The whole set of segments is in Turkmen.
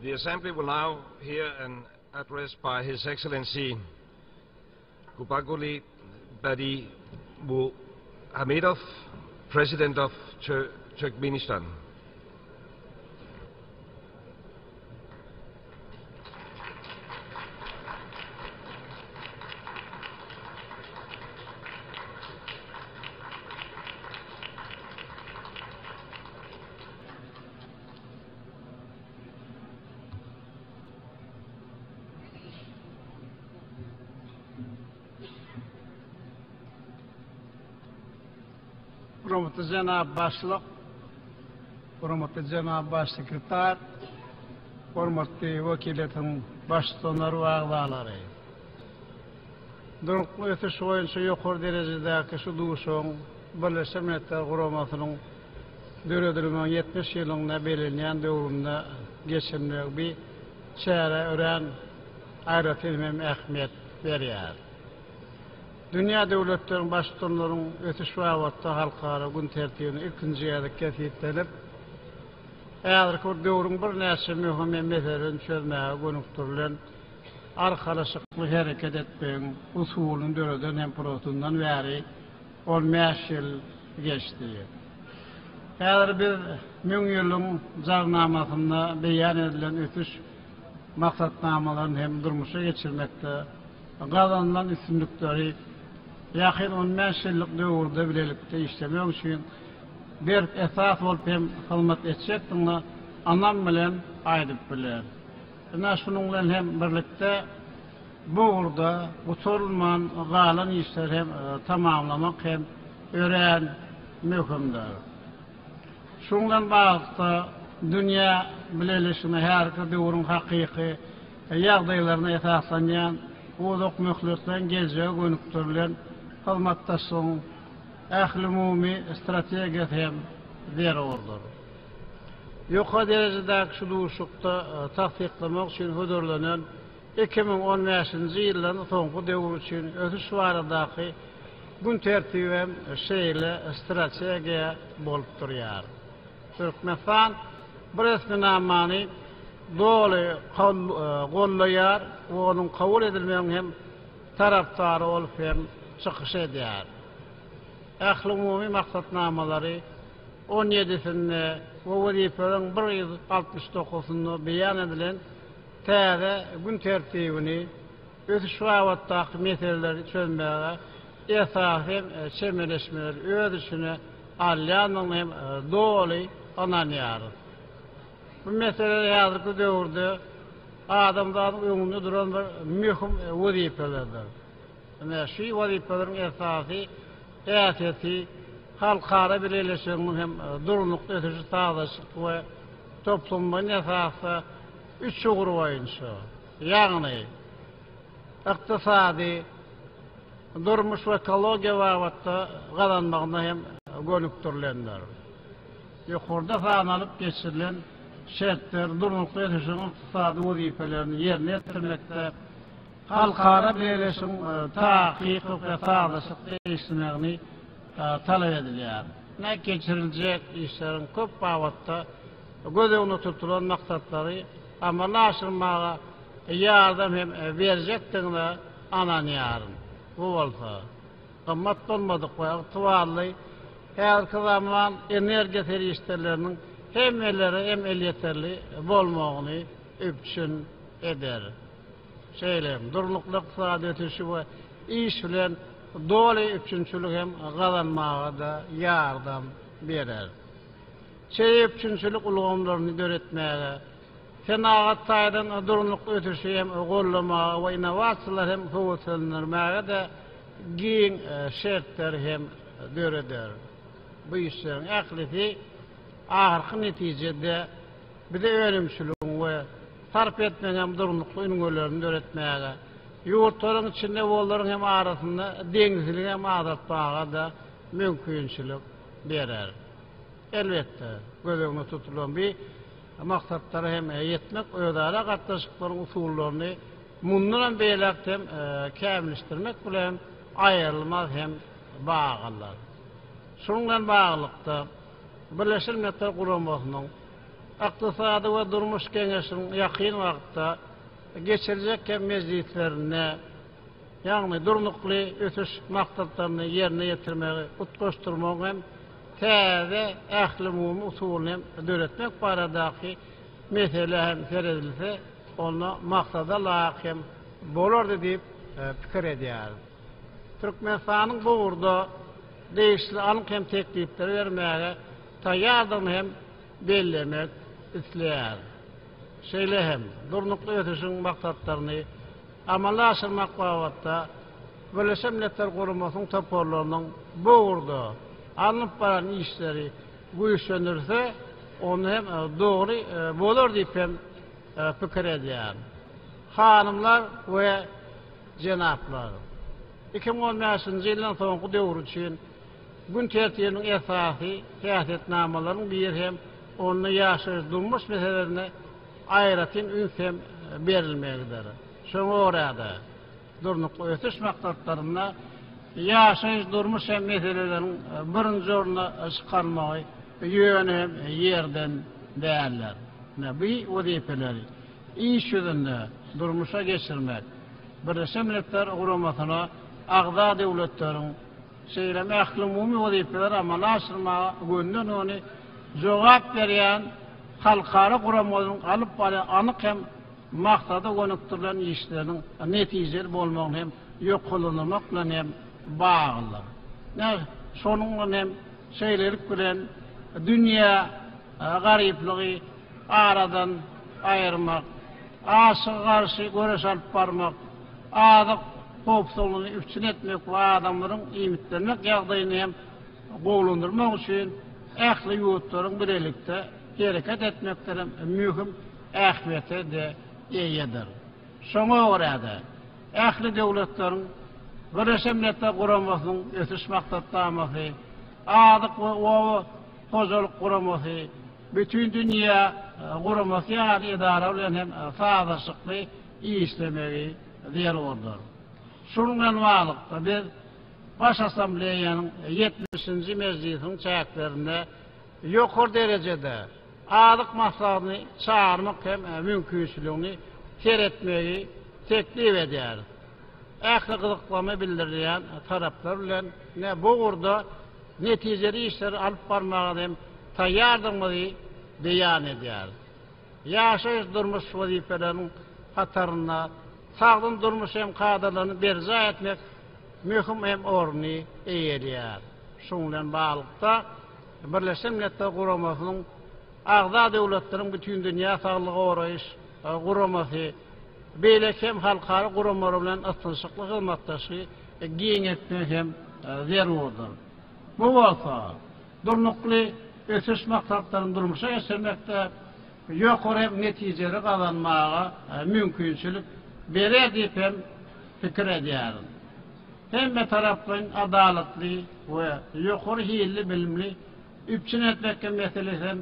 The Assembly will now hear an address by His Excellency Gurbanguly Berdimuhamedov, President of Turkmenistan. Hürmetli Cenab-ı Başlık, hürmetli Cenab-ı Baş Sekreter, hürmetli vekilletin başkanları ve ağaları. Duruklu ötüş boyunca yukarı derecedeki şu duşun, Birleşmiş Milletler Kurumasının döredilmenin 70 yılında belirlenen dövründe geçirmek bir çare öğren ayrıtılmam ehemmiyet veriyor. Dünya devletlerin başkanlarının ötüş vavatta halkara gün tertibini ikinci yerde kesitlenip, eğer ki dövrün bir nesi mühim meselerini çözmeye gönüktürülen arkadaşlıklı hareket etmeyin usulün döreden hem protundan veri 15 yıl geçti. Eğer bir 1000 yılın zarnamasında beyan edilen ötüş maksatnamaların hem durmuşa geçirmekte, kazanılan üstünlükleri yakın 15 yıllık dövrde birlikte işlemek için bir esas olup hem hizmet edecektir, anlam bilen aydıp bilen. Şununla hem birlikte bu uğurda usulman galan işler hem tamamlamak hem öğren mühimdir. Şundan bağlıqda dünya bileşimi her dövrün hakiki yağdaylarına esaslanyan uzak mühletlen geleceğe gönüktürülen hizmettasın ehli-umumi stratejiyet hem der ordur. Yukarı derecedeki şu duşukta tahqiqlamak için hüdürlenen 2015 yılın sonku devr için ötüş varadaki gün tertibi hem şeyle stratejiye bolup duruyor. Türkmenistan bir resminamani doğru kollayar ve onun kabul edilmeyen hem taraftarı olup hem çıkış ediyor. Ehli-umumi maksatnamaları 17'sinde ve vazifelerin 169'unda beyan edilen təze gün tertibini ötüş vavattaki meseleleri çözmeye esas hem çemeleşmeleri ödüşüne alyanın hem doğru ananıyor. Bu meseleler hazırki dövrde adamların önünde duran bir mühim vazifelerdir. Şu vazifelerin esası halkara birleşmenin hem durunlukta ötüşü sağlaşık ve toplumun esası 3 uğur boyunca, yani iktisadi, durmuş ve ekoloji vavatta kazanmağına hem gönüktürülenler. Yukarıda sağlanıp geçirilen şartlar, durumlukta yetişen iktisadi vazifelerini yerine getirmekte, halkara birleşim tahkik ve sağlaşık değiştirmekini talep ediliyor. Ne geçirilecek işlerin köp vavatta göz önüne tutulan maksatları amallaştırmağa yardım hem verecektiğine ananıyarın. Bu olsa. Kımmat olmadık ve tıvarlı her zaman enerji teröristlerinin hem elleri hem el yeterli bolmağını öpçün eder. Duruluklu iktisadi ötüşü ve iş bilen doğru öpçünçülük hem kazanmağa da yardım verir. Öpçünçülük ulğumlarını öğretmeye, fenagat sayıdan durumluklu ötüşü hem gollamağa ve inovasiyalar hem huvvetlendirmeye de giyin şartlar hem döreder. Bu işlerin aklifi ahırkı neticede bir de ölümçülüğün ve sarf etmeyen hem durumluklu ünlülerini öğretmeye, yurtların içinde onların hem arasında denizliği hem azaltmağa da mümkünçülük verir. Elbette göz önüne tutulan bir maksatları hem yetmek, ödara katlaşıkların usullerini bundan beylek hem kemleştirmek bile hem ayrılmaz hem bağlılar. Şundan bağlıkta Birleşmiş Milletler Kurumasının iqtisadi ve durmuş kengeşinin yakın vaqtda geçirecek meziyetlerine, yani durnuklu ötüş maksatlarını yerine getirmeyi, utkoşturmak hem täze ähli mum usulüne döretmek baradaki mesele hem seredilse onu maksada laýyk hem bolardy diýip pikir edýär. Türkmenistan'ın bu urda değişli anık hem teklifleri vermeye tayyardım hem bellemek isleýär. Şeýle hem durnuklu ötüşün maksatlarını amalaştırmak babatda Birleşen Milletler Gurumasynyň toporlarynyň bu urda anıp baran işleri güýçlenirse onu hem dogry bolar diýip hem pikir edýär. Hanımlar we jenaplar, 2015-nji ýylyň soňky döwür üçin gün tertibiniň esasy siýasatnamalaryň bir hem onu ýaşaş durmuş meselelerine aýratyn ünsem berilmekdir. Şoňa görä durnukly ötüş maksatlaryna ýaşaş durmuş hem meselelerini birinji oruna çykarmagy ýöne ýerden däller. Bu wazipeleri iş ýüzünde durmuşa geçirmek, Birleşen Milletler Guramasyna agda döwletleriň şeýle ähli umumy wazipeler amalaşdyrmaga gönden onu jogap berýän halkara guramalaryň alyp baran anyk hem maksada gönükdirilen işlerinin netijeli bolmagyny hem ýoklanmak bilen hem bagly. Şonuň hem şeýlerik bilen dünýä garyplygy aradan aýyrmak, aşy garşy göreş alyp barmak, adyk popsoluny üstün etmek we adamlaryň iýmitlenmek ýagdaýyny hem gowlandyrmak üçin ähli ýurtlaryň birlikde hereket etmekler mühim ähmiýete de eýedir. Şoňa görä ähli döwletleriň Birleşen Milletler Guramasynyň ötüş maksatlamasy, adyk we hojalyk guramasy, bütün dünýä guramasy idara bilen hem saýdaşykly işlemegi diýerler. Şundan baglyk biz Baş Assambleýanyň 70-nji mezgiliniň çäklerine ýokary derejede adyk maksadyny çağırmak hem mümkinçiligini teretmegi teklif edýär. Ähli gyzyklama bildirýän taraplar bilen bu urda netijeli işler alyp barmagy hem taýýardyrmy beýan edýär. Ýaşaş durmuş wazipeleriniň hataryna sagdyn durmuş hem kadrlaryny berza etmek mühim hem orny eýerýär. Şoňdan baglykda Birleşen Milletler Guramasynyň agda döwletleriň bütün dünýä saglygy oraýyş guramasy beýlek hem halkara guramalary bilen atynşykly hyzmatdaşy giň etmek hem zerurdur. Bu bolsa durnukly ötüş maksatlaryny durmuşa geçirmekde ýokary netijeli gazanmaga mümkinçilik berer diýip hem pikir edýär. Hemme tarapdan adalatly we ýokary hilli bilimli üpçün etmek meselesi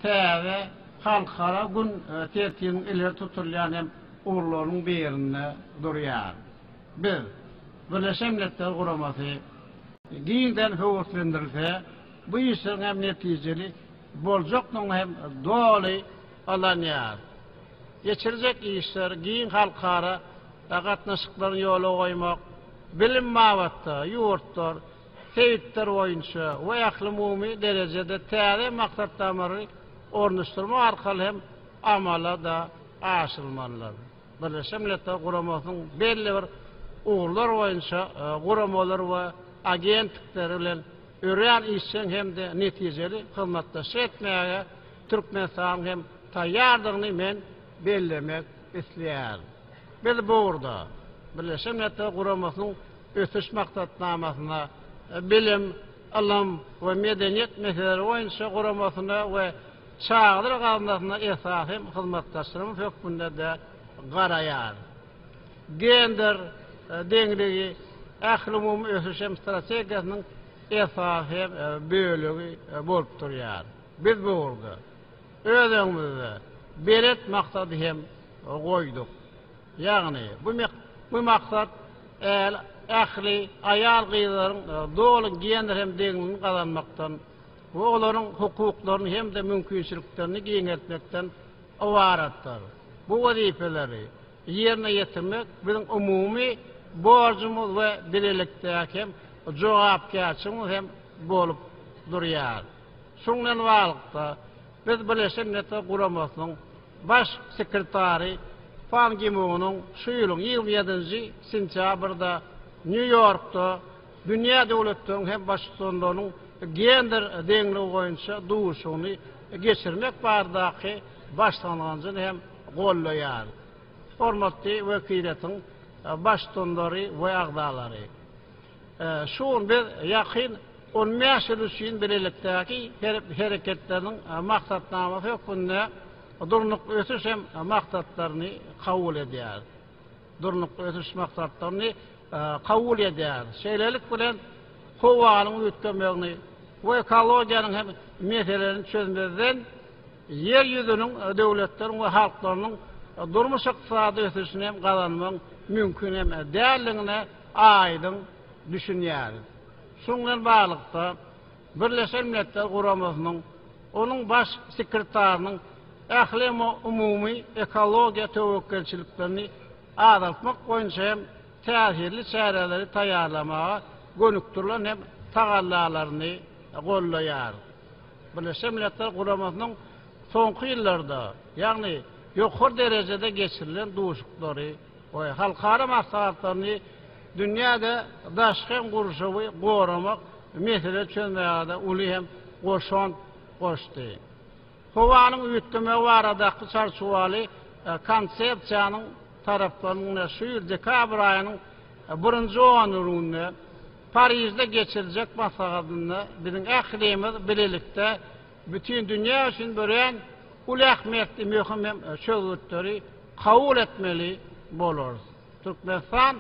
täze halkara gün tertibini ileri tuturýan hem urlaryň birine durýar. Bir, Birleşen Milletler Guramasy giňden höwürlendirilse, bu işler hem netijeli boljaklygyň hem doly alanýar. Geçirecek işler giň halkara gatnaşyklaryny ýola goýmak, bilim mabatda, ýurtlar, seyitler boýunça we ähli umumy derejede täze maksatlarny ornaşdyrmak arkaly hem amala da aşylmalylar. Birleşen Milletler Guramasynyň belli bir uğurlar boýunça guramalar we agentlikleri bilen örýän işçiň hem de netijeli hyzmatdaşy etmäge Türkmenistan hem taýýardygyny men bellemek isleýär. Biz bu urda Birleşen Milletler Guramasynyň ötüş maksatnamasyna bilim, alam we medeniýet meseleleri boýunça guramasyna we çağdyr gazanmasyna esasy hyzmatdaşlaryň hökmünde de garaýar. Gender deňligi ähli umumy ötüş strategiýasynyň esasy bölegi bolup durýar. Biz bu urda özüňizde beret maksady hem goýduk. Ýagny bu maksat ähli aýal gyzlaryň doly gender hem deňligini gazanmakdan we olaryň hukuklaryny hem de mümkinçiliklerini giňeltmekden awaratlar. Bu wazipeleri yerine ýetirmek bizim umumy borjumuz we dilelikdäki hem jogapkärçiligimiz hem bolup durýar. Şoňdan wagtda biz Birleşen Milletler Guramasynyň baş sekretary Pan Ki-moon'un şu ýylyň 27-nji sentýabrda New York'ta dünýä döwletleriniň hem başçylarynyň gender deňligi boýunça duşuny geçirmek bardaky başlanganjy hem gollaýar. Hormatly wekiletiň başçylary we agdalary. Şuň biz ýakyn 15 ýyl üçin birlikdäki hereketleriň maksatnamasy hökmünde durnuq ötüş hem maksatlaryny kabul edýär. Durnuq ötüş maksatlaryny kabul edýär. Şeýlelik bilen howanyň ötkenmegini we ekologiýanyň hem meselelerini çözmeden yer ýüzüniň döwletleriň we halklarynyň durmuş ykdysady ötüşini hem gazanmak mümkin hem dälligine aýdyn düşünýär. Şoňdan baglanykda Birleşen Milletler Guramasynyň onuň baş sekretarynyň ähli umumy ekologiýa tewekkelçiliklerini azaltmak boýunça hem täsirli çäreleri taýýarlamaga gönükdirilen hem tagallalaryny gollaýar. Birleşen Milletler Guramasynyň soňky ýyllarda, ýagny ýokary derejede geçirilen duşuklary we halkara maslahatlaryny dünýäde daşkyn gurşawy goramak mesele çözmäge uly hem goşan goşdy. Howanyň üýtgeme baradaky çarşuwaly konsepsiýanyň taraplarına şu ýyl dekabr aýynyň 1-nji onuryny Parisde geçirecek maslahatyny biziň ählimiz bilelikde bütün dünýä üçin beren uly ähmiýetli möhüm hem çözgütleri kabul etmeli bolar. Türkmenistan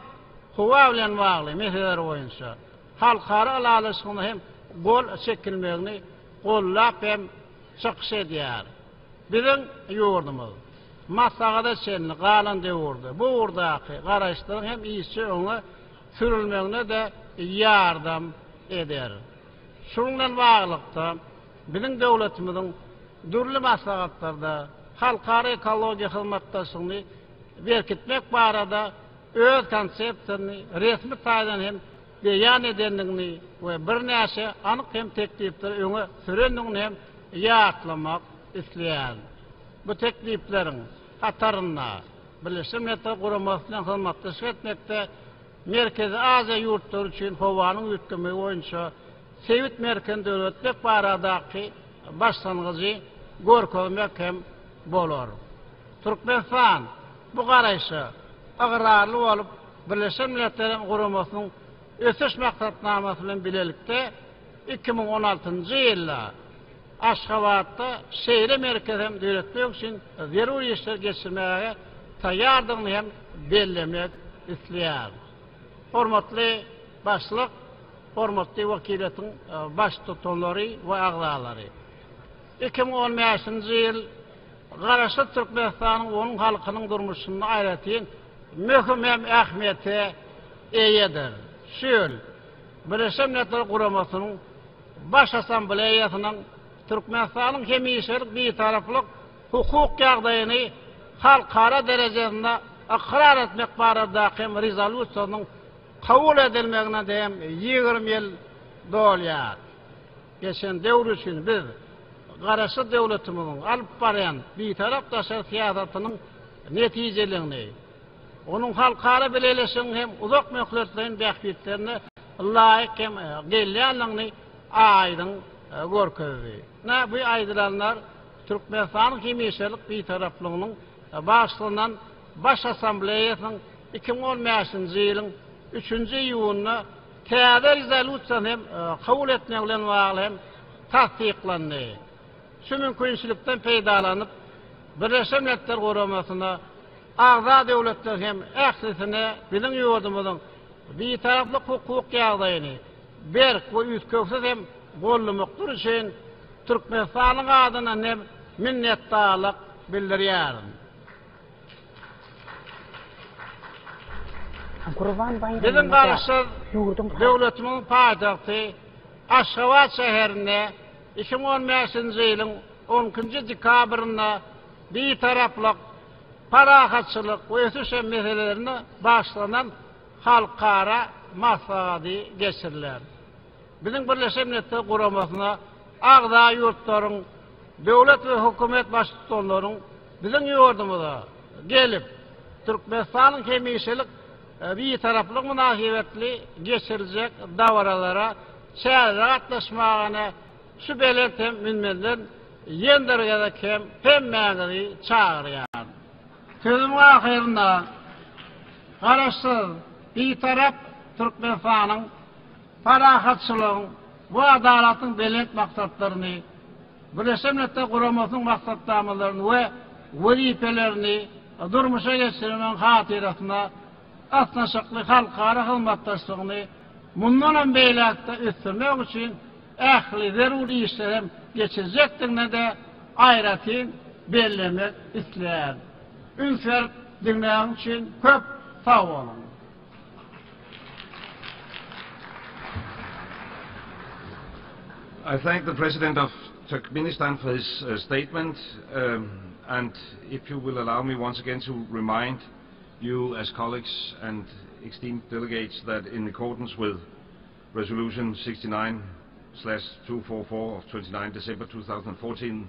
howa bilen bagly meseleler boýunça halkara alalyşyny hem gol çekilmegini gollap hem çykyş edýär. Biziň ýurdumyz maslahada çenli galan döwürde bu urdaky garaşlaryň hem iyisi oňa sürülmegine de ýardam eder. Şoňdan baglykda biziň döwletimiziň dürli maslahatlarda halkara ekologiýa hyzmatdaşlygyny berkitmek barada öz konsepsiýasyny resmi taýdan hem beýan edenligini we birnäçe anyk hem teklipleri öňe sürendigini hem ýatlamak isleýär. Bu teklipleriň hatarynda Birleşen Milletler Guramasynyň hyzmatdaşlyk etmekde Merkezi Aziýa ýurtlary üçin howanyň ötkemi boýunça sewit merkezinde öwretmek baradaky başlangyjy görkezmek hem bolar. Türkmenistan bu garaýşa agrarly bolup Birleşen Milletler Guramasynyň ötüş maksatnamasy bilen bilelikde 2016-njy ýylda Aşgabatda şeýle merkezi hem döwletmek üçin zeruri işler geçirmäge taýýardygyny hem bellemek isleýär. Hormatly başlyk, hormatly wekiletiň baş tutanlary we agdalary. 2015-nji ýyl garaşy Türkmenistanyň onuň halkynyň durmuşyny aýratyn möhüm hem ähmiýete eýedir. Şöyle, Birleşen Milletler Guramasynyň baş assambleýasynyň Türkmenistanyň hemişelik bir taraplyk hukuk ýagdaýyny halkara derejesinde akrar etmek baradaky rezolýusiýanyň kabul edilmegine de 20 ýyl dolýar. Geçen döwür üçin biz garaşy döwletimiziň alyp barýan bir tarapdaşy siýasatynyň netijeligini, onuň halkara bileşigini hem uzak möhletlerin bähbitlerini laýyk hem gelýänligini aýdyn görkezdi. Bu aýdylanlar Türkmenistanyň hemişelik bir taraplygynyň başlanan baş assambleýasynyň 2015-nji ýylyň 3-nji ýylyna täze rezolýusiýany hem kabul etmek bilen bagly hem tasdiklandy. Şu mümkinçilikden peýdalanyp Birleşen Milletler Guramasyna agza döwletler hem ählisine biziň ýurdumyzyň bir taraply hukuk ýagdaýyny berk we üýtgeksiz hem gollamakdyr üçin Türkmenistanyň adyna hem minnetdarlyk bildirýärim. Biziň garaşy döwletimiň paýtagty Aşgabat şäherine 2015-nji ýylyň 10-njy dekabrynda bir taraplyk parahatçylyk we ötüşen meselelerini başlanan halkara maslahaty geçiriler. Bizim Birleşen Milletler Guramasyna agda ýurtlaryň, döwlet we hökümet başçylarynyň bizim ýurdumyza gelip Türkmenistanyň hemişelik bir taraplyk münasibetli geçiriljek dawralara çäre gatnaşmagyna şu beletem minmenden ýendergede hem mäňi çağırýar. Sözüm ahirinde garaşsyz bir tarap Türkmenistanyň parahatçylygyň bu adalatyň belet maksatlaryny, Birleşen Milletler Guramasynyň maksatnamalaryny we wezipelerini durmuşa geçirmen hatirasyna asnaşykly halkara hyzmatdaşlygyny mundan beýlekde üstürmek üçin ähli zeruri işler geçirecekdigine de aýratyn bellemek isleýär. Ünsür dinleyen için köp sağ olun. I thank the President of Turkmenistan for his statement, and if you will allow me once again to remind you as colleagues and esteemed delegates that in accordance with Resolution 69/244 of 29 December 2014,